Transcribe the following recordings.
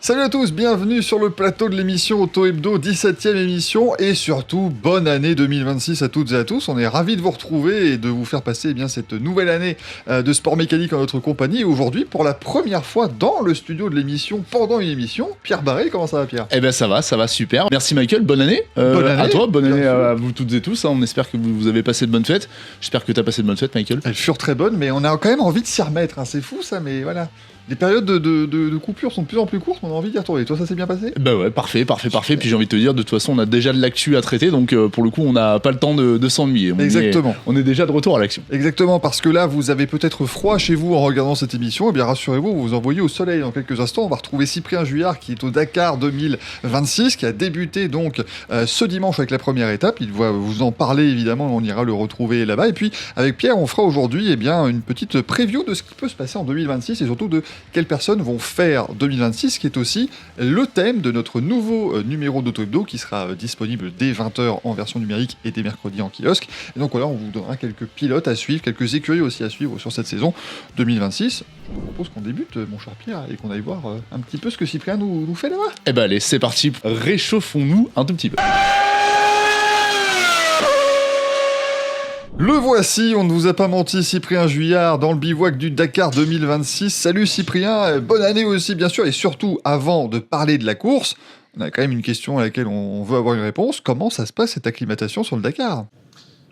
Salut à tous, bienvenue sur le plateau de l'émission Auto Hebdo, 17e émission, et surtout, bonne année 2026 à toutes et à tous. On est ravis de vous retrouver et de vous faire passer cette nouvelle année de sport mécanique en notre compagnie. Et aujourd'hui, pour la première fois dans le studio de l'émission, pendant une émission, Pierre Barré. Comment ça va, Pierre ? Eh ben ça va super. Merci Michael, bonne année. Bonne année à toi, bonne année à vous toutes et tous. On espère que vous avez passé de bonnes fêtes. J'espère que tu as passé de bonnes fêtes, Michael. Elles furent très bonnes, mais on a quand même envie de s'y remettre. C'est fou ça, mais voilà. Les périodes de coupure sont de plus en plus courtes, on a envie d'y retourner. Toi, ça s'est bien passé ? Bah ouais, parfait. Puis j'ai envie de te dire, de toute façon, on a déjà de l'actu à traiter, donc pour le coup, on n'a pas le temps de s'ennuyer. Exactement. On est déjà de retour à l'action. Exactement, parce que là, vous avez peut-être froid chez vous en regardant cette émission. Eh bien, rassurez-vous, vous vous envoyez au soleil dans quelques instants. On va retrouver Cyprien Juillard qui est au Dakar 2026, qui a débuté donc ce dimanche avec la première étape. Il va vous en parler évidemment, on ira le retrouver là-bas. Et puis, avec Pierre, on fera aujourd'hui une petite preview de ce qui peut se passer en 2026 et surtout de quelles personnes vont faire 2026, qui est aussi le thème de notre nouveau numéro d'Auto Hebdo qui sera disponible dès 20h en version numérique et dès mercredi en kiosque. Et donc voilà, on vous donnera quelques pilotes à suivre, quelques écuries aussi à suivre sur cette saison 2026. Je vous propose qu'on débute, mon cher Pierre, et qu'on aille voir un petit peu ce que Cyprien nous fait là-bas. Eh ben allez, c'est parti, réchauffons-nous un tout petit peu. Le voici, on ne vous a pas menti, Cyprien Juillard dans le bivouac du Dakar 2026. Salut Cyprien, bonne année aussi bien sûr, et surtout avant de parler de la course, on a quand même une question à laquelle on veut avoir une réponse. Comment ça se passe cette acclimatation sur le Dakar ?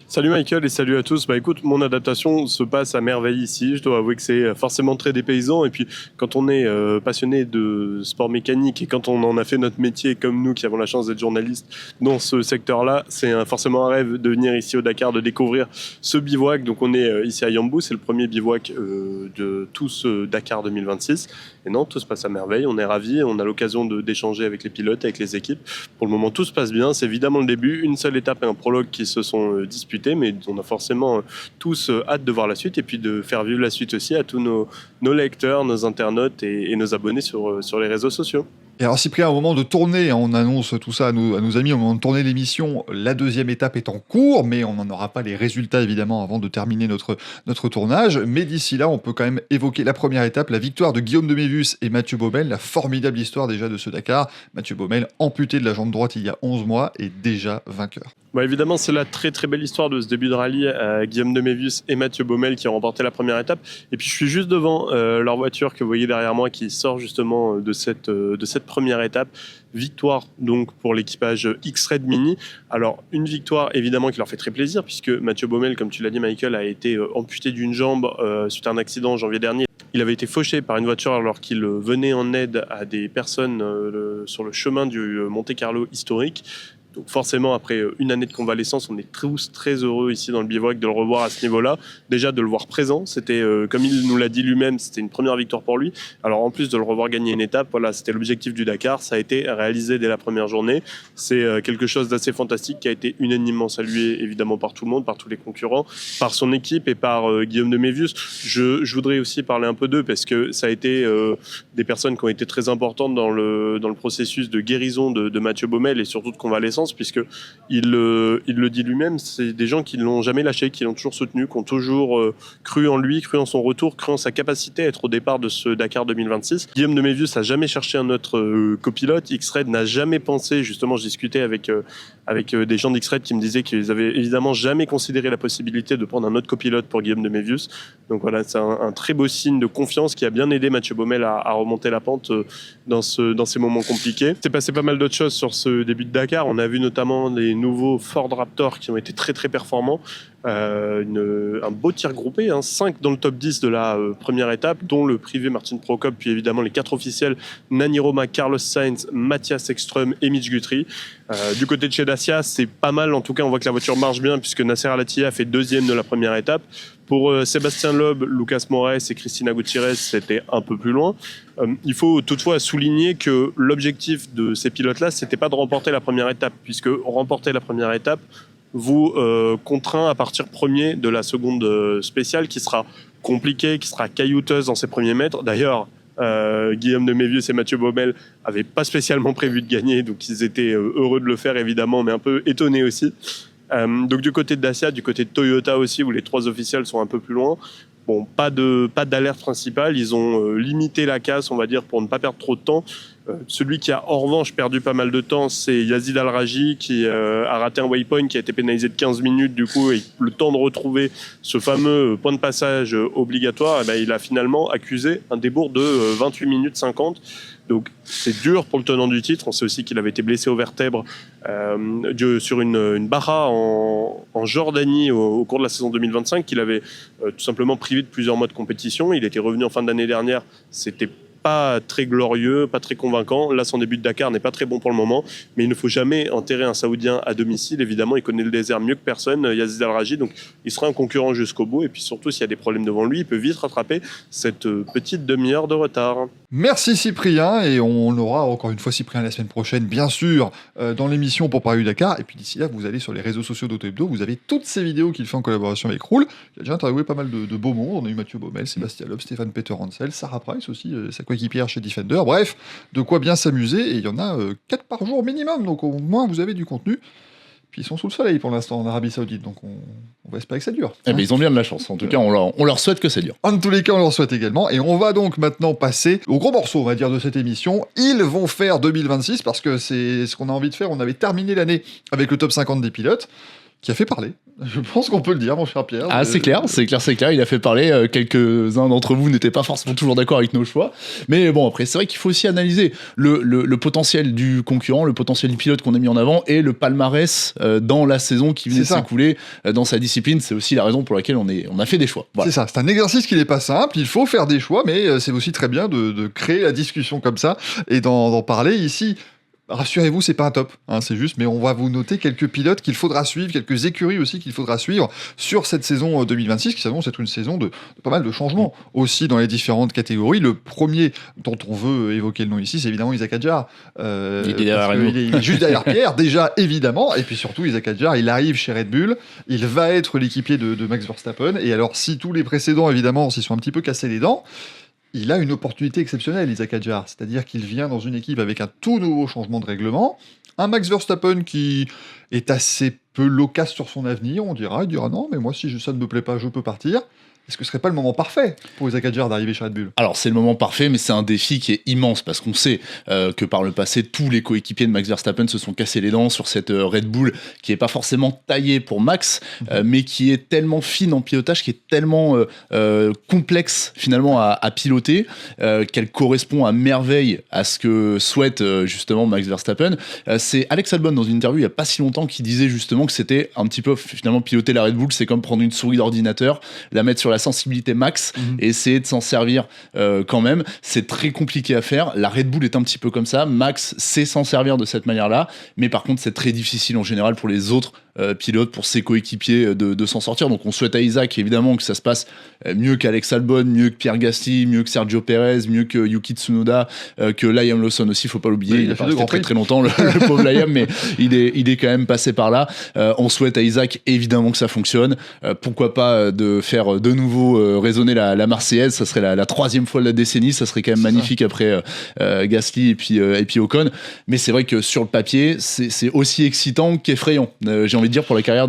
Salut Michael et salut à tous. Écoute, mon adaptation se passe à merveille ici. Je dois avouer que c'est forcément très dépaysant. Et puis quand on est passionné de sport mécanique et quand on en a fait notre métier comme nous qui avons la chance d'être journalistes dans ce secteur-là, c'est forcément un rêve de venir ici au Dakar, de découvrir ce bivouac. Donc on est ici à Yambou, c'est le premier bivouac de tout ce Dakar 2026. Et non, tout se passe à merveille. On est ravis. On a l'occasion d'échanger avec les pilotes, avec les équipes. Pour le moment, tout se passe bien. C'est évidemment le début. Une seule étape et un prologue qui se sont disputés. Mais on a forcément tous hâte de voir la suite et puis de faire vivre la suite aussi à tous nos lecteurs, nos internautes et nos abonnés sur les réseaux sociaux. Et alors Cyprien, au moment de tourner, on annonce tout ça à nos amis, au moment de tourner l'émission, la deuxième étape est en cours, mais on n'en aura pas les résultats évidemment avant de terminer notre tournage. Mais d'ici là, on peut quand même évoquer la première étape, la victoire de Guillaume de Mévius et Mathieu Baumel, la formidable histoire déjà de ce Dakar. Mathieu Baumel, amputé de la jambe droite il y a 11 mois, est déjà vainqueur. Évidemment, c'est la très très belle histoire de ce début de rallye. Guillaume de Mévius et Mathieu Baumel qui ont remporté la première étape. Et puis je suis juste devant leur voiture que vous voyez derrière moi qui sort justement de cette première étape. Victoire donc pour l'équipage X-Red Mini. Alors une victoire évidemment qui leur fait très plaisir puisque Mathieu Baumel, comme tu l'as dit Michael, a été amputé d'une jambe suite à un accident en janvier dernier. Il avait été fauché par une voiture alors qu'il venait en aide à des personnes sur le chemin du Monte-Carlo historique. Donc forcément, après une année de convalescence, on est tous très heureux ici dans le bivouac de le revoir à ce niveau-là. Déjà de le voir présent, c'était, comme il nous l'a dit lui-même, c'était une première victoire pour lui. Alors en plus de le revoir gagner une étape, voilà, c'était l'objectif du Dakar. Ça a été réalisé dès la première journée. C'est quelque chose d'assez fantastique qui a été unanimement salué évidemment par tout le monde, par tous les concurrents, par son équipe et par Guillaume de Mévius. Je voudrais aussi parler un peu d'eux parce que ça a été des personnes qui ont été très importantes dans le processus de guérison de Mathieu Baumel et surtout de convalescence. Puisque il le dit lui-même, c'est des gens qui ne l'ont jamais lâché, qui l'ont toujours soutenu, qui ont toujours cru en lui, cru en son retour, cru en sa capacité à être au départ de ce Dakar 2026. Guillaume de Mévius n'a jamais cherché un autre copilote. X-Red n'a jamais pensé, justement, je discutais avec des gens d'X-Red qui me disaient qu'ils avaient évidemment jamais considéré la possibilité de prendre un autre copilote pour Guillaume de Mévius. Donc voilà, c'est un très beau signe de confiance qui a bien aidé Mathieu Baumel à remonter la pente dans ces moments compliqués. C'est passé pas mal d'autres choses sur ce début de Dakar. On a vu notamment les nouveaux Ford Raptor qui ont été très très performants. Un beau tir groupé, 5 dans le top 10 de la première étape, dont le privé Martin Prokop, puis évidemment les 4 officiels, Nani Roma, Carlos Sainz, Matthias Ekström et Mitch Guthrie. Du côté de chez Dacia, c'est pas mal, en tout cas on voit que la voiture marche bien puisque Nasser Al-Attiyah fait deuxième de la première étape. Pour Sébastien Loeb, Lucas Moraes et Cristina Gutiérrez, c'était un peu plus loin. Il faut toutefois souligner que l'objectif de ces pilotes-là, c'était pas de remporter la première étape, puisque remporter la première étape vous contraint à partir premier de la seconde spéciale, qui sera compliquée, qui sera caillouteuse dans ses premiers mètres. D'ailleurs, Guillaume de Mévius et Mathieu Baumel n'avaient pas spécialement prévu de gagner, donc ils étaient heureux de le faire évidemment, mais un peu étonnés aussi. Donc du côté de Dacia, du côté de Toyota aussi, où les 3 officiels sont un peu plus loin, bon, pas d'alerte principale, ils ont limité la casse, on va dire, pour ne pas perdre trop de temps. Celui qui a en revanche perdu pas mal de temps, c'est Yazid Al-Raji qui a raté un waypoint, qui a été pénalisé de 15 minutes du coup, et le temps de retrouver ce fameux point de passage obligatoire, et ben, il a finalement accusé un débours de 28 minutes 50. Donc c'est dur pour le tenant du titre. On sait aussi qu'il avait été blessé aux vertèbres sur une bara en Jordanie au cours de la saison 2025, qu'il avait tout simplement privé de plusieurs mois de compétition. Il était revenu en fin d'année dernière, c'était pas très glorieux, pas très convaincant. Là, son début de Dakar n'est pas très bon pour le moment, mais il ne faut jamais enterrer un Saoudien à domicile. Évidemment, il connaît le désert mieux que personne, Yazid Al-Raji, donc il sera un concurrent jusqu'au bout. Et puis surtout, s'il y a des problèmes devant lui, il peut vite rattraper cette petite demi-heure de retard. Merci Cyprien, et on aura encore une fois Cyprien la semaine prochaine, bien sûr, dans l'émission pour parler du Dakar. Et puis d'ici là, vous allez sur les réseaux sociaux d'Auto Hebdo, vous avez toutes ces vidéos qu'il fait en collaboration avec Roule. Il a déjà interviewé pas mal de beaux mondes. On a eu Mathieu Baumel, Sébastien Loeb, Stéphane Peter-Hansel, Sarah Price aussi, sa coéquipière chez Defender. Bref, de quoi bien s'amuser, et il y en a 4 par jour minimum, donc au moins vous avez du contenu. Puis ils sont sous le soleil pour l'instant en Arabie Saoudite, donc on va espérer que ça dure. Eh ben, ils ont bien de la chance. En tout cas, on leur souhaite que ça dure. En tous les cas, on leur souhaite également. Et on va donc maintenant passer au gros morceau, on va dire, de cette émission. Ils vont faire 2026, parce que c'est ce qu'on a envie de faire. On avait terminé l'année avec le top 50 des pilotes, qui a fait parler. Je pense qu'on peut le dire, mon cher Pierre. Ah, c'est clair. Il a fait parler. Quelques-uns d'entre vous n'étaient pas forcément toujours d'accord avec nos choix. Mais bon, après, c'est vrai qu'il faut aussi analyser le potentiel du concurrent, le potentiel du pilote qu'on a mis en avant et le palmarès dans la saison qui venait de s'écouler dans sa discipline. C'est aussi la raison pour laquelle on a fait des choix. Voilà. C'est ça. C'est un exercice qui n'est pas simple. Il faut faire des choix, mais c'est aussi très bien de créer la discussion comme ça et d'en parler ici. Rassurez-vous, c'est pas un top, hein, c'est juste, mais on va vous noter quelques pilotes qu'il faudra suivre, quelques écuries aussi qu'il faudra suivre sur cette saison 2026, qui s'annonce être une saison de pas mal de changements aussi dans les différentes catégories. Le premier dont on veut évoquer le nom ici, c'est évidemment Isaac Hadjar. Il est juste derrière Pierre, déjà, évidemment, et puis surtout Isaac Hadjar, il arrive chez Red Bull, il va être l'équipier de Max Verstappen, et alors si tous les précédents, évidemment, s'y sont un petit peu cassés les dents, il a une opportunité exceptionnelle, Isaac Hadjar. C'est-à-dire qu'il vient dans une équipe avec un tout nouveau changement de règlement. Un Max Verstappen qui est assez peu loquace sur son avenir, il dira non, mais moi, si ça ne me plaît pas, je peux partir. Est-ce que ce serait pas le moment parfait pour Isaac Hadjar d'arriver chez Red Bull ? Alors c'est le moment parfait, mais c'est un défi qui est immense parce qu'on sait que par le passé, tous les coéquipiers de Max Verstappen se sont cassés les dents sur cette Red Bull qui est pas forcément taillée pour Max, mais qui est tellement fine en pilotage, qui est tellement complexe finalement à piloter, qu'elle correspond à merveille à ce que souhaite justement Max Verstappen. C'est Alex Albon dans une interview il y a pas si longtemps qui disait justement que c'était un petit peu finalement piloter la Red Bull, c'est comme prendre une souris d'ordinateur, la mettre sur la sensibilité max et essayer de s'en servir quand même. C'est très compliqué à faire. La Red Bull est un petit peu comme ça. Max sait s'en servir de cette manière-là, mais par contre c'est très difficile en général pour les autres pilotes, pour ses coéquipiers de s'en sortir. Donc on souhaite à Isaac évidemment que ça se passe mieux qu'Alex Albon, mieux que Pierre Gasly, mieux que Sergio Perez, mieux que Yuki Tsunoda, que Liam Lawson aussi, faut pas l'oublier. Il a pas resté très longtemps le pauvre Liam, mais il est quand même passé par là. On souhaite à Isaac évidemment que ça fonctionne. Pourquoi pas de faire de nouveau résonner la Marseillaise. Ça serait la troisième fois de la décennie. Ça serait quand même magnifique après Gasly et puis Ocon. Mais c'est vrai que sur le papier, c'est aussi excitant qu'effrayant. J'ai envie de dire pour la carrière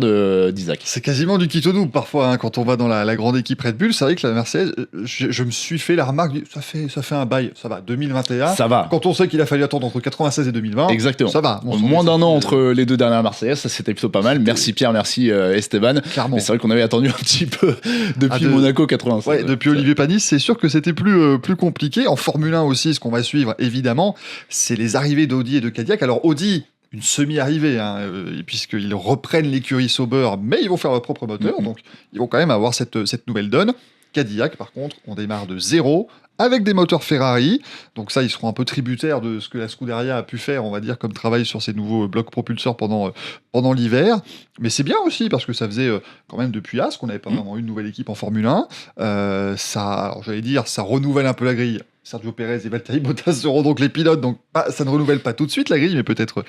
d'Isaac. C'est quasiment du quitte au double parfois hein, quand on va dans la grande équipe Red Bull. C'est vrai que la Mercedes, je me suis fait la remarque, ça fait un bail, ça va, 2021. Ça va. Quand on sait qu'il a fallu attendre entre 96 et 2020. Exactement. Ça va. Moins d'un an entre les deux dernières Marseillaise, ça c'était plutôt pas mal. Merci Pierre, merci Esteban. Clairement. Mais c'est vrai qu'on avait attendu un petit peu depuis Monaco 96. Ouais, depuis Olivier Panis, c'est sûr que c'était plus compliqué. En Formule 1 aussi, ce qu'on va suivre évidemment, c'est les arrivées d'Audi et de Cadillac. Alors Audi, une semi-arrivée, hein, puisqu'ils reprennent l'écurie Sauber, mais ils vont faire leur propre moteur, donc ils vont quand même avoir cette nouvelle donne. Cadillac, par contre, on démarre de zéro, avec des moteurs Ferrari, donc ça, ils seront un peu tributaires de ce que la Scuderia a pu faire, on va dire, comme travail sur ces nouveaux blocs propulseurs pendant l'hiver. Mais c'est bien aussi, parce que ça faisait quand même depuis As qu'on n'avait pas vraiment une nouvelle équipe en Formule 1. Alors j'allais dire, ça renouvelle un peu la grille. Sergio Perez et Valtteri Bottas seront donc les pilotes, donc ça ne renouvelle pas tout de suite la grille, mais peut-être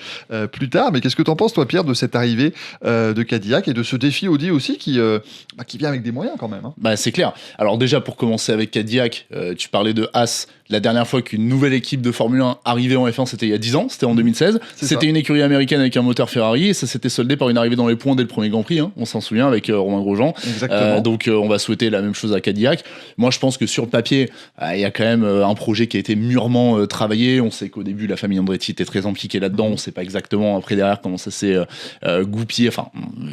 plus tard. Mais qu'est-ce que tu en penses, toi, Pierre, de cette arrivée de Cadillac et de ce défi Audi aussi qui vient avec des moyens quand même hein. C'est clair. Alors déjà, pour commencer avec Cadillac, tu parlais de As. La dernière fois qu'une nouvelle équipe de Formule 1 arrivait en F1, c'était il y a 10 ans, c'était en 2016. C'était une écurie américaine avec un moteur Ferrari et ça s'était soldé par une arrivée dans les points dès le premier Grand Prix, hein, on s'en souvient, avec Romain Grosjean. Donc on va souhaiter la même chose à Cadillac. Moi je pense que sur le papier, il y a quand même un projet qui a été mûrement travaillé. On sait qu'au début la famille Andretti était très impliquée là-dedans, on sait pas exactement après derrière comment ça s'est goupillé, enfin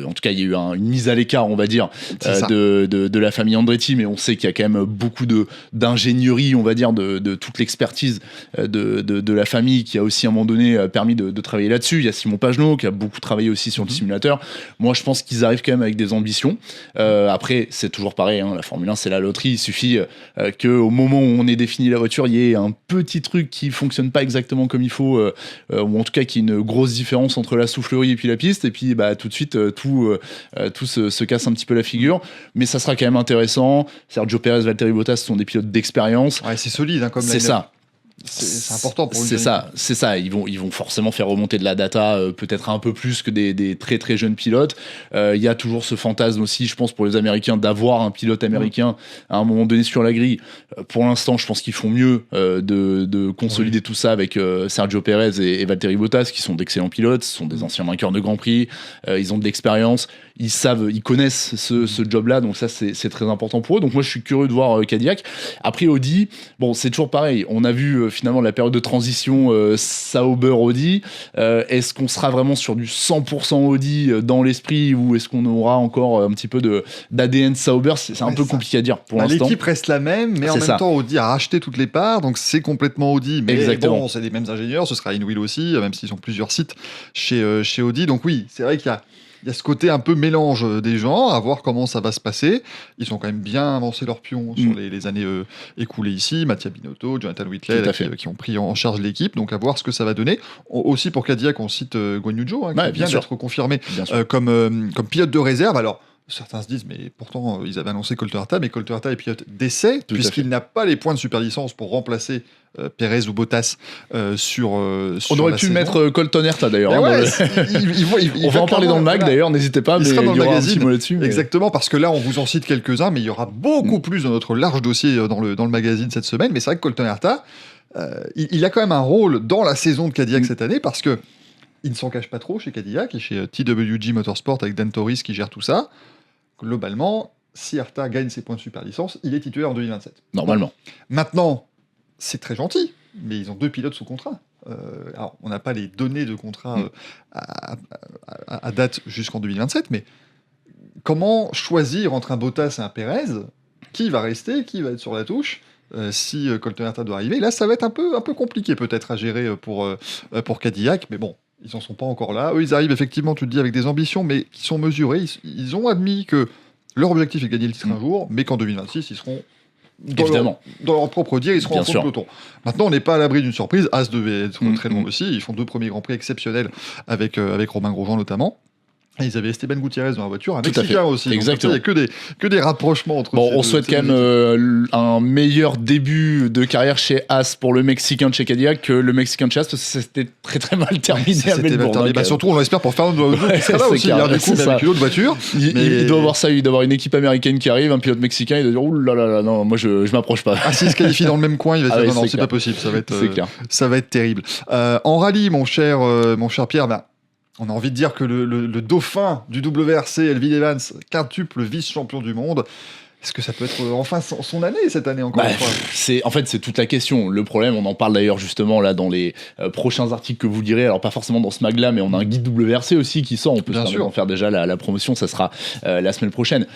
en tout cas il y a eu une mise à l'écart on va dire de la famille Andretti, mais on sait qu'il y a quand même beaucoup d'ingénierie on va dire de toute l'expertise de la famille qui a aussi à un moment donné permis de travailler là-dessus. Il y a Simon Pagenaud qui a beaucoup travaillé aussi sur le simulateur. Moi je pense qu'ils arrivent quand même avec des ambitions. Après c'est toujours pareil, hein, la Formule 1 c'est la loterie, il suffit qu'au moment où on ait défini la voiture il y ait un petit truc qui fonctionne pas exactement comme il faut, ou en tout cas qu'il y ait une grosse différence entre la soufflerie et puis la piste, et puis tout de suite tout se casse un petit peu la figure, mais ça sera quand même intéressant. Sergio Pérez, Valtteri Bottas sont des pilotes d'expérience. Ouais, c'est solide hein, comme c'est ça. C'est important pour une c'est ça. Ils vont forcément faire remonter de la data, peut-être un peu plus que des très très jeunes pilotes. Il y a toujours ce fantasme aussi, je pense, pour les Américains, d'avoir un pilote américain à un moment donné sur la grille. Pour l'instant, je pense qu'ils font mieux de consolider tout ça avec Sergio Pérez et Valtteri Bottas, qui sont d'excellents pilotes, ce sont des anciens vainqueurs de Grand Prix, ils ont de l'expérience, ils connaissent ce job-là, donc ça c'est très important pour eux. Donc moi je suis curieux de voir Cadillac. Après Audi, bon c'est toujours pareil, on a vu finalement la période de transition Sauber-Audi. Est-ce qu'on sera vraiment sur du 100% Audi dans l'esprit, ou est-ce qu'on aura encore un petit peu d'ADN Sauber? C'est un peu compliqué à dire pour l'instant. L'équipe reste la même, mais en même temps Audi a racheté toutes les parts, donc c'est complètement Audi, mais bon, c'est les mêmes ingénieurs, ce sera InWheel aussi, même s'ils ont plusieurs sites chez Audi. Donc oui, c'est vrai qu'il y a ce côté un peu mélange des gens, à voir comment ça va se passer. Ils ont quand même bien avancé leurs pions sur les années écoulées ici. Mattia Binotto, Jonathan Whitley, qui ont pris en charge l'équipe. Donc à voir ce que ça va donner. Aussi pour Cadillac, on cite Guan Yu Zhou, qui vient d'être confirmé comme pilote de réserve. Alors, certains se disent, mais pourtant, ils avaient annoncé Colton Herta, mais Colton Herta est pilote d'essai, puisqu'il n'a pas les points de super licence pour remplacer Pérez ou Bottas sur on aurait pu mettre Colton Herta d'ailleurs. On va en parler dans le mag d'ailleurs, n'hésitez pas, mais il y aura un petit mot là-dessus. Exactement, parce que là, on vous en cite quelques-uns, mais il y aura beaucoup plus dans notre large dossier dans le magazine cette semaine. Mais c'est vrai que Colton Herta, il a quand même un rôle dans la saison de Cadillac cette année, parce que il ne s'en cache pas trop chez Cadillac et chez TWG Motorsport avec Dan Torres qui gère tout ça. Globalement, si Herta gagne ses points de super licence, il est titulaire en 2027. Normalement. Maintenant, c'est très gentil, mais ils ont 2 pilotes sous contrat. Alors, on n'a pas les données de contrat à date jusqu'en 2027, mais comment choisir entre un Bottas et un Pérez? Qui va rester? Qui va être sur la touche si Colton Herta doit arriver? Là, ça va être un peu compliqué peut-être à gérer pour Cadillac, mais bon, ils n'en sont pas encore là. Eux, ils arrivent effectivement, tu le dis, avec des ambitions, mais qui sont mesurées. Ils ont admis que leur objectif est de gagner le titre un jour, mais qu'en 2026, ils seront dans leur propre dire, ils seront en fond de peloton. Maintenant, on n'est pas à l'abri d'une surprise. As devait être très long aussi. Ils font 2 premiers Grands Prix exceptionnels avec Romain Grosjean notamment. Et ils avaient Esteban Gutiérrez dans la voiture, un Mexicain aussi. Exactement. Donc, il n'y a que des rapprochements entre on souhaite quand même un meilleur début de carrière chez As pour le Mexicain de chez Cadillac que le Mexicain de chez As, parce que c'était très très mal terminé à Melbourne. Surtout, on l'espère pour Fernando Alonso qui sera là aussi. Du coup, avec une autre voiture. Il doit avoir ça, il doit avoir une équipe américaine qui arrive, un pilote mexicain, il doit dire ouh là là, non, moi je m'approche pas. S'il se qualifie dans le même coin, il va dire non, c'est pas possible, ça va être terrible. En rallye, mon cher Pierre, on a envie de dire que le dauphin du WRC, Elfyn Evans, quintuple vice-champion du monde, est-ce que ça peut être enfin son année, cette année, encore une fois? C'est toute la question. Le problème, on en parle d'ailleurs justement là dans les prochains articles que vous lirez, alors pas forcément dans ce mag-là, mais on a un guide WRC aussi qui sort, on peut en faire déjà la promotion, ça sera la semaine prochaine.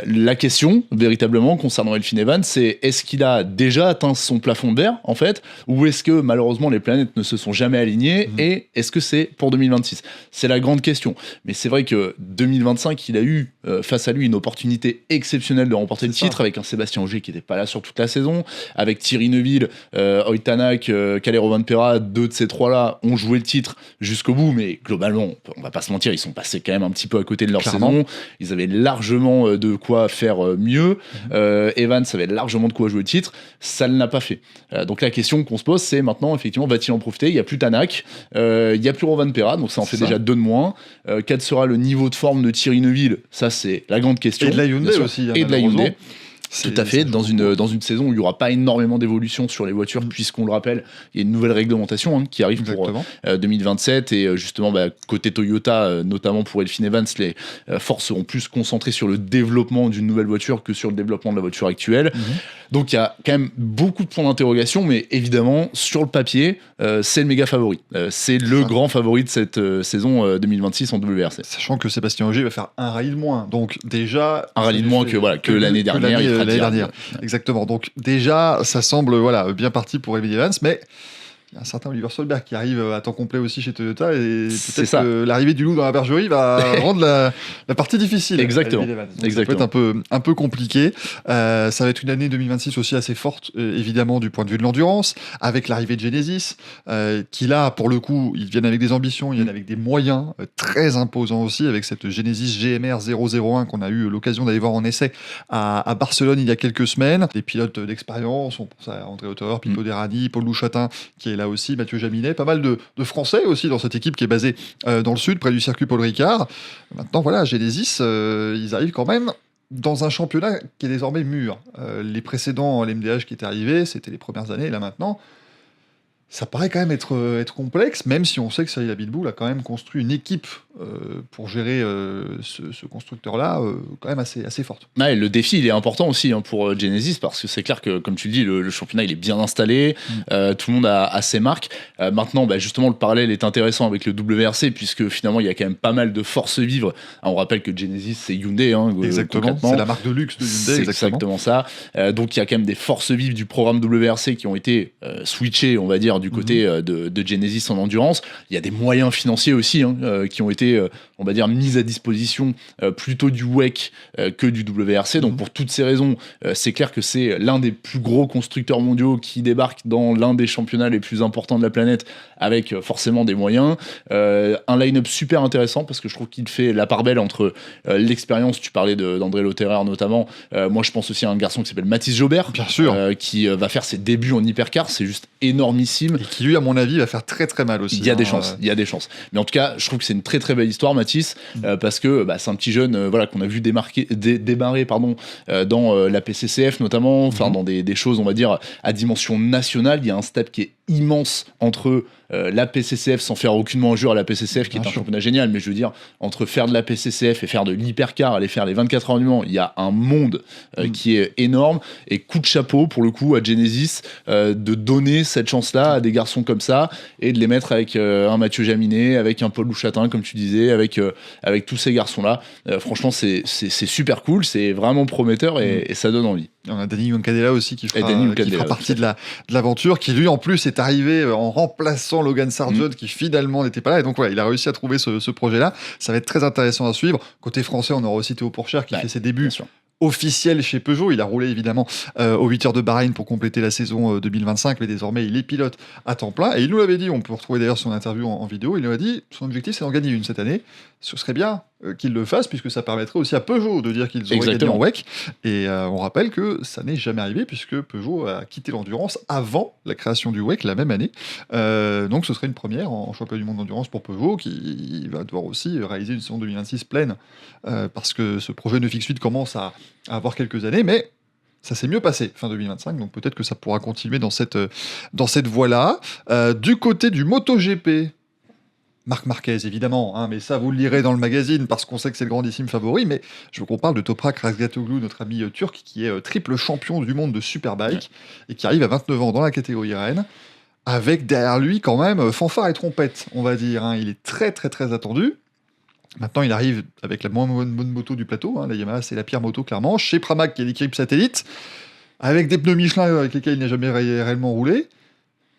La question, véritablement, concernant Elfyn Evans, c'est est-ce qu'il a déjà atteint son plafond de verre, en fait, ou est-ce que malheureusement les planètes ne se sont jamais alignées, et est-ce que c'est pour 2026? C'est la grande question. Mais c'est vrai que 2025, il a eu face à lui une opportunité exceptionnelle de remporter le titre, avec un Sébastien Ogier qui n'était pas là sur toute la saison, avec Thierry Neuville, Oitanak, Kalle Rovanperä, 2 de ces 3-là ont joué le titre jusqu'au bout, mais globalement, on va pas se mentir, ils sont passés quand même un petit peu à côté de leur saison. Ils avaient largement de quoi faire mieux. Evans avait largement de quoi jouer le titre. Ça ne l'a pas fait. Donc la question qu'on se pose, c'est maintenant, effectivement, va-t-il en profiter? Il n'y a plus Tanak, il n'y a plus Rovanperä, donc ça en fait déjà 2 de moins. Quel sera le niveau de forme de Thierry Neuville? Ça, c'est la grande question. Et de la Hyundai aussi. Et de la Hyundai. Tout à fait, dans une saison où il n'y aura pas énormément d'évolution sur les voitures, puisqu'on le rappelle, il y a une nouvelle réglementation qui arrive pour 2027, et justement, côté Toyota, notamment pour Elfyn Evans, les forces seront plus concentrées sur le développement d'une nouvelle voiture que sur le développement de la voiture actuelle. Donc il y a quand même beaucoup de points d'interrogation, mais évidemment, sur le papier, c'est le méga favori. C'est le grand favori de cette saison 2026 en WRC. Sachant que Sébastien Ogier va faire un rallye de moins, donc déjà... Un rallye de moins que l'année dernière. L'année dernière. Exactement. Donc déjà, ça semble bien parti pour Elfyn Evans, mais il y a un certain Oliver Solberg qui arrive à temps complet aussi chez Toyota, et peut-être que l'arrivée du loup dans la bergerie va rendre la partie difficile. Exactement. Ça peut être un peu compliqué. Ça va être une année 2026 aussi assez forte, évidemment, du point de vue de l'endurance, avec l'arrivée de Genesis, qui là, pour le coup, ils viennent avec des ambitions, ils viennent avec des moyens très imposants aussi, avec cette Genesis GMR 001 qu'on a eu l'occasion d'aller voir en essai à Barcelone il y a quelques semaines. Des pilotes d'expérience, on pense à André Auteur, Pipo Derani, Paul Louchatin, qui est là aussi, Mathieu Jaminet, pas mal de Français aussi dans cette équipe qui est basée dans le sud, près du circuit Paul Ricard. Maintenant, voilà, Genesis, ils arrivent quand même dans un championnat qui est désormais mûr. Les précédents, l'MDH qui étaient arrivés, c'était les premières années, et là maintenant, ça paraît quand même être complexe, même si on sait que Cyril Abiteboul a quand même construit une équipe pour gérer ce constructeur-là, quand même assez forte. Ouais, le défi, il est important aussi pour Genesis, parce que c'est clair que, comme tu le dis, le championnat, il est bien installé, tout le monde a ses marques. Maintenant, justement, le parallèle est intéressant avec le WRC, puisque finalement, il y a quand même pas mal de forces vives. On rappelle que Genesis, c'est Hyundai. Exactement, c'est la marque de luxe de Hyundai. C'est exactement ça. Donc, il y a quand même des forces vives du programme WRC qui ont été switchées, on va dire, du côté de Genesis en endurance. Il y a des moyens financiers aussi qui ont été, on va dire, mis à disposition plutôt du WEC que du WRC. Donc pour toutes ces raisons, c'est clair que c'est l'un des plus gros constructeurs mondiaux qui débarque dans l'un des championnats les plus importants de la planète, avec forcément des moyens. Un line-up super intéressant, parce que je trouve qu'il fait la part belle entre l'expérience, tu parlais d'André Lauterer notamment. Moi je pense aussi à un garçon qui s'appelle Mathis Jobert, bien sûr, qui va faire ses débuts en hypercar, c'est juste énormissime. Et qui lui, à mon avis, va faire très très mal aussi. Il y a des chances, il y a des chances. Mais en tout cas, je trouve que c'est une très très belle histoire, Mathis, parce que c'est un petit jeune qu'on a vu démarrer dans la PCCF notamment, dans des choses, on va dire, à dimension nationale. Il y a un step qui est immense entre la PCCF, sans faire aucunement injure à la PCCF, qui est un championnat génial, mais je veux dire, entre faire de la PCCF et faire de l'hypercar, aller faire les 24 heures du Mans, il y a un monde qui est énorme, et coup de chapeau pour le coup à Genesis de donner cette chance-là à des garçons comme ça, et de les mettre avec un Mathieu Jaminet, avec un Paul Louchatin, comme tu disais, avec tous ces garçons-là. Franchement, c'est super cool, c'est vraiment prometteur, et ça donne envie. On a Danny Moncadella aussi qui fera partie de l'aventure, qui lui en plus est arrivé en remplaçant Logan Sargent qui finalement n'était pas là, et donc il a réussi à trouver ce projet-là. Ça va être très intéressant à suivre. Côté français, on aura aussi Théo Pourchère qui fait ses débuts officiel chez Peugeot. Il a roulé évidemment aux 8 heures de Bahreïn pour compléter la saison 2025, mais désormais il est pilote à temps plein, et il nous l'avait dit, on peut retrouver d'ailleurs son interview en vidéo, il nous a dit son objectif c'est d'en gagner une cette année. Ce serait bien qu'il le fasse, puisque ça permettrait aussi à Peugeot de dire qu'ils auraient gagné en WEC, et on rappelle que ça n'est jamais arrivé, puisque Peugeot a quitté l'endurance avant la création du WEC la même année, donc ce serait une première en championnat du monde d'endurance pour Peugeot, qui va devoir aussi réaliser une saison 2026 pleine, parce que ce projet Neufix 8 commence à avoir quelques années, mais ça s'est mieux passé fin 2025, donc peut-être que ça pourra continuer dans cette voie-là. Du côté du MotoGP, Marc Marquez, évidemment, mais ça, vous le lirez dans le magazine, parce qu'on sait que c'est le grandissime favori, mais je veux qu'on parle de Toprak Razgatoglu, notre ami turc, qui est triple champion du monde de Superbike, et qui arrive à 29 ans dans la catégorie Rennes, avec derrière lui, quand même, fanfare et trompette, on va dire. Il est très, très, très attendu. Maintenant, il arrive avec la moins bonne moto du plateau, la Yamaha, c'est la pire moto, clairement, chez Pramac, qui est l'équipe satellite, avec des pneus Michelin avec lesquels il n'a jamais réellement roulé.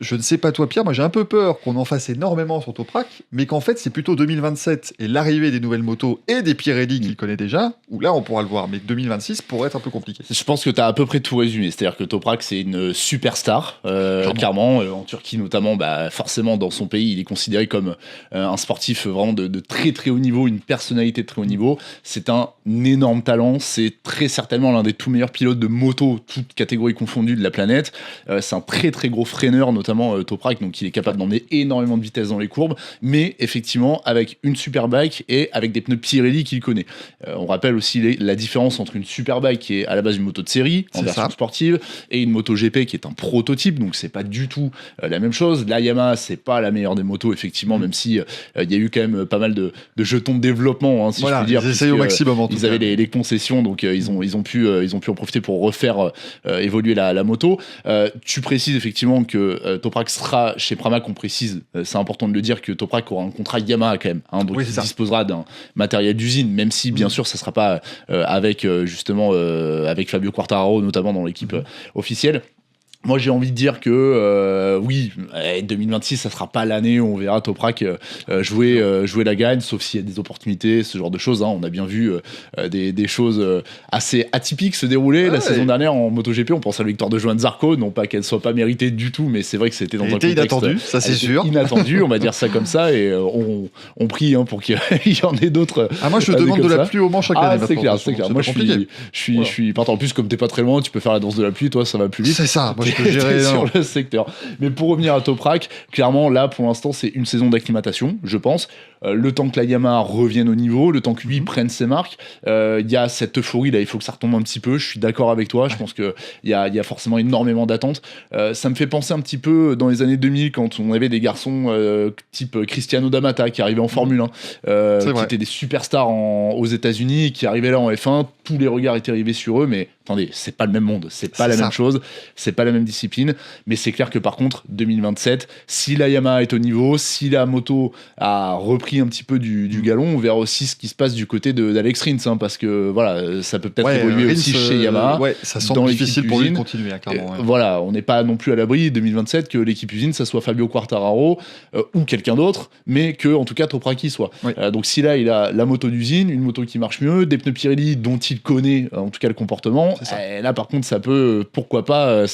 Je ne sais pas toi, Pierre, moi j'ai un peu peur qu'on en fasse énormément sur Toprak, mais qu'en fait c'est plutôt 2027 et l'arrivée des nouvelles motos et des Pirelli qu'il connaît déjà, où là on pourra le voir, mais 2026 pourrait être un peu compliqué. Je pense que tu as à peu près tout résumé, c'est-à-dire que Toprak c'est une superstar, clairement, en Turquie notamment, forcément dans son pays il est considéré comme un sportif vraiment de très très haut niveau, une personnalité de très haut niveau, c'est un énorme talent, c'est très certainement l'un des tout meilleurs pilotes de moto, toutes catégories confondues de la planète, c'est un très très gros freineur, notamment notamment Toprak, donc il est capable d'emmener énormément de vitesse dans les courbes, mais effectivement avec une Superbike et avec des pneus Pirelli qu'il connaît. On rappelle aussi la différence entre une Superbike qui est à la base une moto de série en version sportive et une moto GP qui est un prototype, donc c'est pas du tout la même chose. La Yamaha, c'est pas la meilleure des motos effectivement, même si il y a eu quand même pas mal de jetons de développement, si je puis dire. Ils essayent au maximum en tout cas. Ils avaient les concessions, donc ils ont pu en profiter pour refaire évoluer la moto. Tu précises effectivement que Toprak sera chez Pramac, on précise, c'est important de le dire, que Toprak aura un contrat Yamaha quand même, donc il disposera d'un matériel d'usine, même si bien sûr ça sera pas avec justement avec Fabio Quartararo notamment dans l'équipe officielle. Moi, j'ai envie de dire que oui, 2026, ça sera pas l'année où on verra Toprak jouer la gagne, sauf s'il y a des opportunités, ce genre de choses. On a bien vu des choses assez atypiques se dérouler la saison dernière en MotoGP. On pense à la victoire de Johan Zarco, non pas qu'elle soit pas méritée du tout, mais c'est vrai que c'était dans un contexte inattendu, ça c'est sûr. Inattendu, on va dire ça comme ça, et on prie pour qu'il y en ait d'autres. Moi, je te demande de la pluie au Mans chaque année. C'est clair. Moi, je suis partant. En plus, comme t'es pas très loin, tu peux faire la danse de la pluie, toi, ça va plus vite. C'est ça. Moi, je peux gérer sur le secteur. Mais pour revenir à Toprak, clairement, là, pour l'instant, c'est une saison d'acclimatation, je pense. Le temps que la Yamaha revienne au niveau, le temps que lui prenne ses marques, il y a cette euphorie là, il faut que ça retombe un petit peu. Je suis d'accord avec toi. Je pense que il y a forcément énormément d'attentes. Ça me fait penser un petit peu dans les années 2000 quand on avait des garçons type Cristiano D'Amata qui arrivaient en Formule 1, qui étaient des superstars aux États-Unis, qui arrivaient là en F1. Tous les regards étaient rivés sur eux, mais attendez, c'est pas le même monde, c'est pas la même chose, c'est pas la même discipline. Mais c'est clair que par contre, 2027, si la Yamaha est au niveau, si la moto a repris un petit peu du galon, on verra aussi ce qui se passe du côté d'Alex Rins, parce que voilà, ça peut peut-être évoluer Rins, aussi chez Yamaha. Ça semble difficile pour lui de continuer, clairement. Voilà, on n'est pas non plus à l'abri 2027 que l'équipe usine, ça soit Fabio Quartararo ou quelqu'un d'autre, mais que en tout cas Toprak y soit. Donc si là il a la moto d'usine, une moto qui marche mieux, des pneus Pirelli dont il connaît en tout cas le comportement, là par contre ça peut pourquoi pas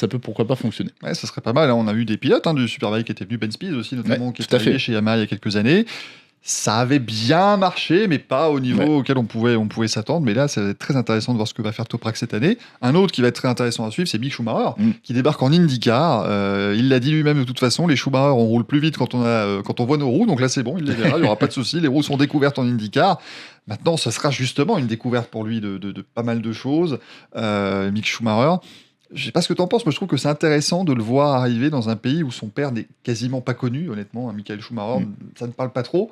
fonctionner. Ça serait pas mal. On a eu des pilotes du Superbike qui étaient venus, Ben Spies aussi notamment, qui est arrivé chez Yamaha il y a quelques années. Ça avait bien marché, mais pas au niveau auquel on pouvait s'attendre. Mais là, ça va être très intéressant de voir ce que va faire Toprak cette année. Un autre qui va être très intéressant à suivre, c'est Mick Schumacher, qui débarque en IndyCar. Il l'a dit lui-même de toute façon, les Schumacher, on roule plus vite quand on voit nos roues. Donc là, c'est bon, il les verra, il n'y aura pas de souci. Les roues sont découvertes en IndyCar. Maintenant, ce sera justement une découverte pour lui de pas mal de choses. Mick Schumacher. Je sais pas ce que tu en penses, mais je trouve que c'est intéressant de le voir arriver dans un pays où son père n'est quasiment pas connu, honnêtement. Michael Schumacher, ça ne parle pas trop.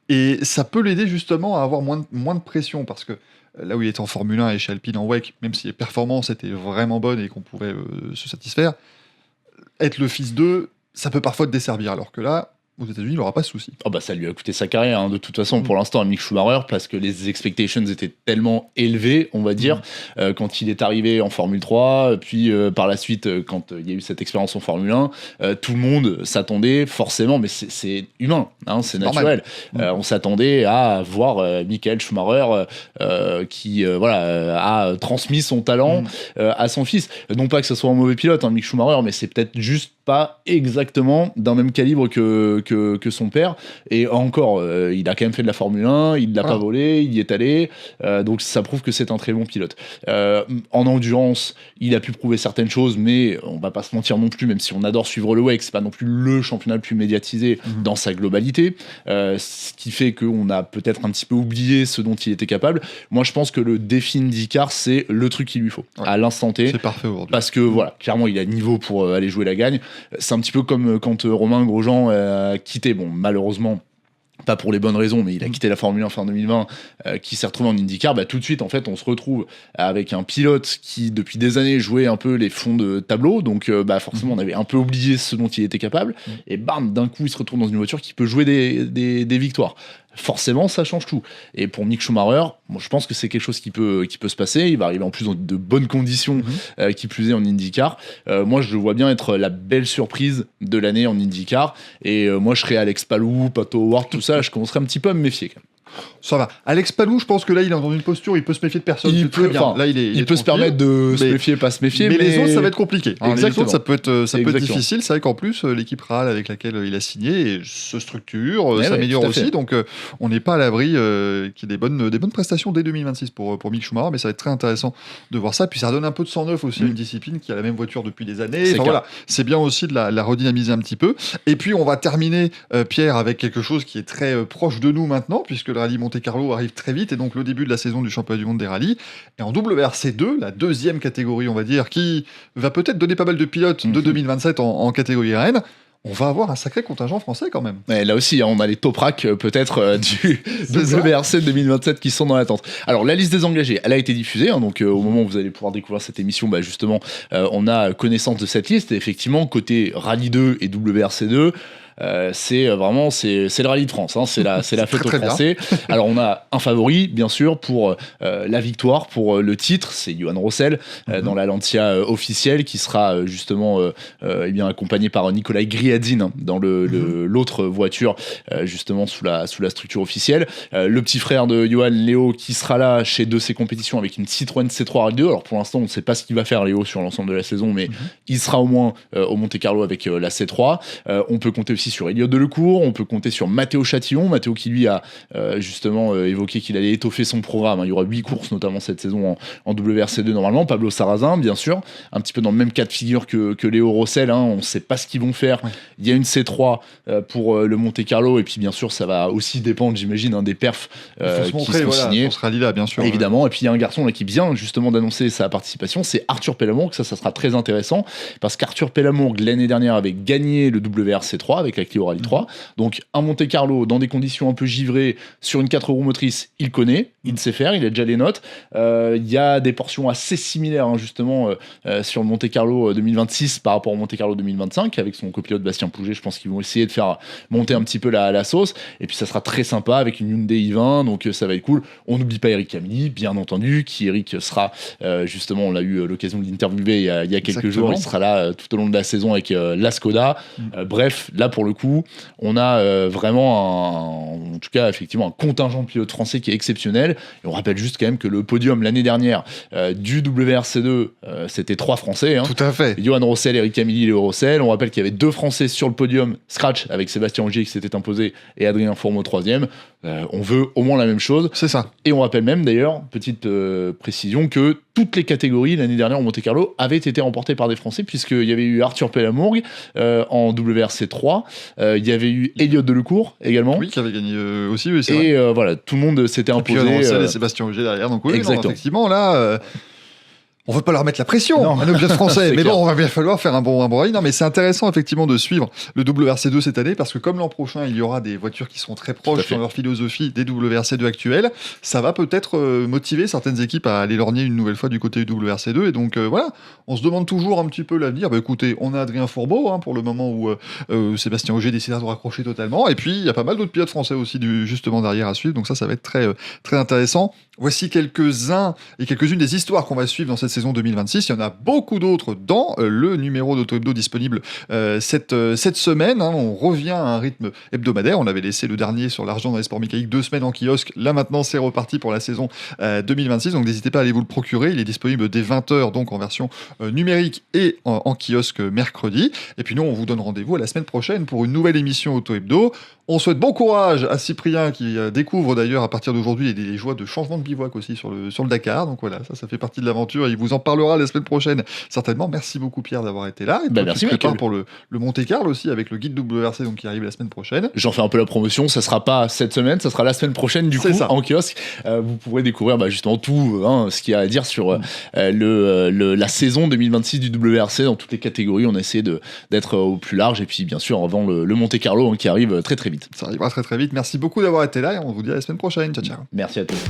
Et ça peut l'aider justement à avoir moins de pression, parce que là où il était en Formule 1 et chez Alpine en WEC, même si les performances étaient vraiment bonnes et qu'on pouvait se satisfaire, être le fils d'eux, ça peut parfois te desservir. Alors que là, aux États-Unis, il n'aura pas de souci. Ça lui a coûté sa carrière, de toute façon, pour l'instant, à Mick Schumacher, parce que les expectations étaient tellement élevées, on va dire, quand il est arrivé en Formule 3, puis par la suite, quand il y a eu cette expérience en Formule 1, tout le monde s'attendait forcément, mais c'est humain, c'est naturel. On s'attendait à voir Michael Schumacher qui a transmis son talent à son fils. Non pas que ce soit un mauvais pilote, Mick Schumacher, mais c'est peut-être juste pas exactement d'un même calibre que son père, et encore il a quand même fait de la Formule 1, il l'a pas volé, il y est allé, donc ça prouve que c'est un très bon pilote. En endurance, il a pu prouver certaines choses, mais on va pas se mentir non plus, même si on adore suivre le WEC, c'est pas non plus le championnat le plus médiatisé dans sa globalité, ce qui fait qu'on a peut-être un petit peu oublié ce dont il était capable. Moi je pense que le défi IndyCar, c'est le truc qu'il lui faut à l'instant T, c'est parfait aujourd'hui, parce que voilà, clairement il a le niveau pour aller jouer la gagne. C'est un petit peu comme quand Romain Grosjean a quitté, malheureusement pas pour les bonnes raisons, mais il a quitté la Formule 1 fin 2020, qui s'est retrouvé en IndyCar. Tout de suite, en fait, on se retrouve avec un pilote qui, depuis des années, jouait un peu les fonds de tableau. Donc, forcément, on avait un peu oublié ce dont il était capable. Et bam, d'un coup, il se retrouve dans une voiture qui peut jouer des victoires. Forcément, ça change tout. Et pour Mick Schumacher, moi, je pense que c'est quelque chose qui peut se passer. Il va arriver en plus dans de bonnes conditions, qui plus est en IndyCar. Moi, je le vois bien être la belle surprise de l'année en IndyCar. Et moi, je serais Alex Palou, Pato Howard, tout ça. Je commencerais un petit peu à me méfier quand même. Ça va. Alex Palou, je pense que là, il est dans une posture, il peut se méfier de personne. Il peut, bien. Là, il peut se permettre de se méfier, pas se méfier. Mais les autres, ça va être compliqué. Les autres, ça peut être difficile. C'est vrai qu'en plus, l'équipe RAL avec laquelle il a signé se structure, s'améliore aussi. Donc, on n'est pas à l'abri qu'il y ait des bonnes prestations dès 2026 pour Mick Schumacher. Mais ça va être très intéressant de voir ça. Puis ça donne un peu de sang neuf aussi à une discipline qui a la même voiture depuis des années. Enfin, voilà, c'est bien aussi de la redynamiser un petit peu. Et puis, on va terminer, Pierre, avec quelque chose qui est très proche de nous maintenant, puisque le rallye Monte-Carlo arrive très vite, et donc le début de la saison du championnat du monde des rallyes. Et en WRC2, la deuxième catégorie, on va dire, qui va peut-être donner pas mal de pilotes de 2027 en catégorie RN, on va avoir un sacré contingent français quand même. Ouais, là aussi, on a les Toprak peut-être du WRC 2027 qui sont dans l'attente. Alors, la liste des engagés, elle a été diffusée, donc au moment où vous allez pouvoir découvrir cette émission, justement, on a connaissance de cette liste. Et effectivement, côté Rallye 2 et WRC 2, c'est vraiment le rallye de France, c'est la fête aux Français. Alors on a un favori bien sûr pour la victoire, pour le titre, c'est Johan Rossel dans la Lancia officielle, qui sera justement accompagné par Nikolai Griadzin dans l'autre voiture justement sous la structure officielle. Le petit frère de Johan, Léo, qui sera là chez de ces compétitions avec une Citroën C3 Rallye 2. Alors pour l'instant on ne sait pas ce qu'il va faire Léo sur l'ensemble de la saison, mais il sera au moins au Monte-Carlo avec la C3. On peut compter aussi sur Elliott Delecourt, on peut compter sur Matteo Chatillon. Matteo qui lui a justement évoqué qu'il allait étoffer son programme. Il y aura 8 courses notamment cette saison en WRC2 normalement. Pablo Sarrazin bien sûr, un petit peu dans le même cas de figure que Léo Rossel, on ne sait pas ce qu'ils vont faire. Il y a une C3 pour le Monte-Carlo, et puis bien sûr ça va aussi dépendre, j'imagine, des perfs qui seront signés. On sera là bien sûr. Évidemment, et puis il y a un garçon là qui vient justement d'annoncer sa participation, c'est Arthur Pellamourgue. Ça sera très intéressant parce qu'Arthur Pellamourgue l'année dernière avait gagné le WRC3 avec la Clio Rallye 3. Donc un Monte-Carlo dans des conditions un peu givrées sur une 4 roues motrices, il connaît, il sait faire, il a déjà les notes. Il y a des portions assez similaires justement sur le Monte-Carlo 2026 par rapport au Monte-Carlo 2025 avec son copilote Bastien Pouget. Je pense qu'ils vont essayer de faire monter un petit peu la sauce, et puis ça sera très sympa avec une Hyundai i20, donc ça va être cool. On n'oublie pas Eric Camilli, bien entendu, qui Eric sera justement, on a eu l'occasion de l'interviewer il y a quelques jours, il sera là tout au long de la saison avec la Skoda. Bref, là pour le coup, on a vraiment en tout cas effectivement un contingent de pilotes français qui est exceptionnel. Et on rappelle juste quand même que le podium l'année dernière du WRC2, c'était 3 Français. Tout à fait. Johan Rossel, Eric Camilli, Léo Rossel. On rappelle qu'il y avait 2 Français sur le podium scratch avec Sébastien Ogier qui s'était imposé et Adrien Fourmeau 3e. On veut au moins la même chose. C'est ça. Et on rappelle même d'ailleurs, petite précision, que toutes les catégories l'année dernière au Monte-Carlo avaient été remportées par des Français, puisqu'il y avait eu Arthur Pellamourgue en WRC3, il y avait eu Elliott Delecourt également. Oui, qui avait gagné aussi. Oui, et voilà, tout le monde s'était imposé. Et Sébastien Ogier derrière. Donc oui, exactement. Non, effectivement, là... on ne veut pas leur mettre la pression à nos pilotes français, mais bon, on va bien falloir faire un bon rallye. Non, mais c'est intéressant effectivement de suivre le WRC2 cette année, parce que comme l'an prochain, il y aura des voitures qui seront très proches dans leur philosophie des WRC2 actuels, ça va peut-être motiver certaines équipes à aller lorgner une nouvelle fois du côté du WRC2. Et donc voilà, on se demande toujours un petit peu l'avenir. Écoutez, on a Adrien Fourmeau pour le moment où Sébastien Ogier décidera de raccrocher totalement. Et puis il y a pas mal d'autres pilotes français aussi justement derrière à suivre. Donc ça va être très, très intéressant. Voici quelques-uns et quelques-unes des histoires qu'on va suivre dans cette saison 2026. Il y en a beaucoup d'autres dans le numéro d'Auto Hebdo disponible cette semaine. On revient à un rythme hebdomadaire. On avait laissé le dernier sur l'argent dans les sports mécaniques 2 semaines en kiosque. Là maintenant, c'est reparti pour la saison 2026. Donc n'hésitez pas à aller vous le procurer. Il est disponible dès 20h, donc en version numérique et en kiosque mercredi. Et puis nous, on vous donne rendez-vous à la semaine prochaine pour une nouvelle émission Auto Hebdo. On souhaite bon courage à Cyprien qui découvre d'ailleurs à partir d'aujourd'hui les joies de changement de bivouac aussi sur le Dakar. Donc voilà, ça fait partie de l'aventure. Il vous en parlera la semaine prochaine certainement. Merci beaucoup Pierre d'avoir été là. Et merci Michael. Pour le Monte-Carlo aussi avec le guide WRC donc, qui arrive la semaine prochaine. J'en fais un peu la promotion. Ça sera pas cette semaine, ça sera la semaine prochaine du coup en kiosque. Vous pourrez découvrir justement tout ce qu'il y a à dire sur la saison 2026 du WRC dans toutes les catégories. On a essayé d'être au plus large, et puis bien sûr avant le Monte-Carlo qui arrive très très vite. Ça arrivera très très vite. Merci beaucoup d'avoir été là et on vous dit à la semaine prochaine. Ciao ciao. Merci à tous.